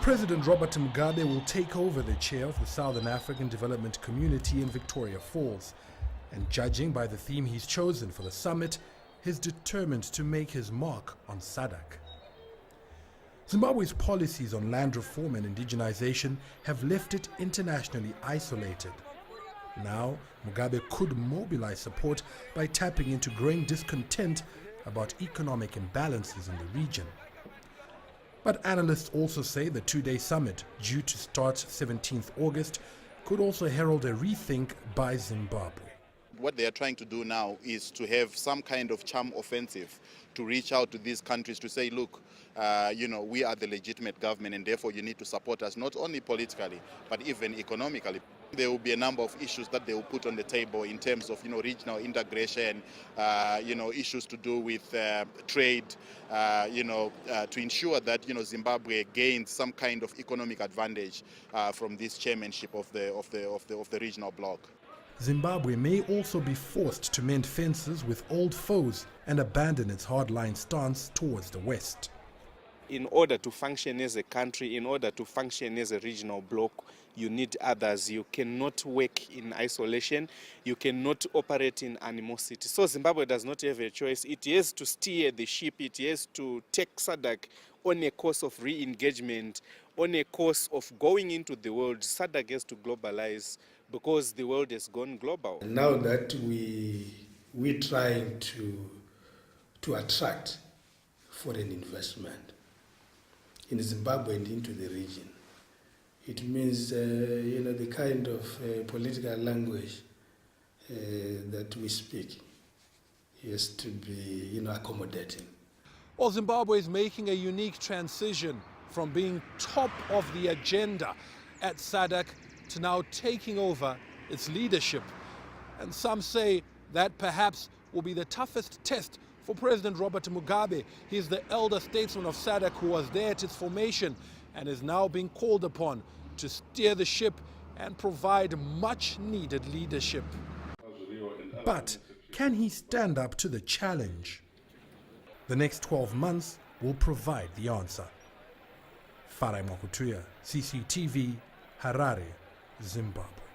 President Robert Mugabe will take over the chair of the Southern African Development Community in Victoria Falls. And judging by the theme he's chosen for the summit, he's determined to make his mark on SADC. Zimbabwe's policies on land reform and indigenization have left it internationally isolated. Now, Mugabe could mobilize support by tapping into growing discontent about economic imbalances in the region. But analysts also say the two-day summit, due to start 17th August, could also herald a rethink by Zimbabwe. What they are trying to do now is to have some kind of charm offensive to reach out to these countries to say, look, we are the legitimate government and therefore you need to support us not only politically but even economically. There will be a number of issues that they will put on the table in terms of regional integration, issues to do with trade, to ensure that Zimbabwe gains some kind of economic advantage from this chairmanship of the regional bloc. Zimbabwe may also be forced to mend fences with old foes and abandon its hardline stance towards the West. In order to function as a country, in order to function as a regional bloc, you need others. You cannot work in isolation. You cannot operate in animosity. So Zimbabwe does not have a choice. It has to steer the ship. It has to take SADC on a course of re-engagement, on a course of going into the world. SADC has to globalize because the world has gone global. Now that we're trying to attract foreign investment in Zimbabwe and into the region, it means the kind of political language that we speak has to be accommodating. Well, Zimbabwe is making a unique transition from being top of the agenda at SADC to now taking over its leadership. And some say that perhaps will be the toughest test for President Robert Mugabe. He's the elder statesman of SADC who was there at its formation and is now being called upon to steer the ship and provide much needed leadership. But can he stand up to the challenge? The next 12 months will provide the answer. Farai Mwakutuya, CCTV, Harare, Zimbabwe.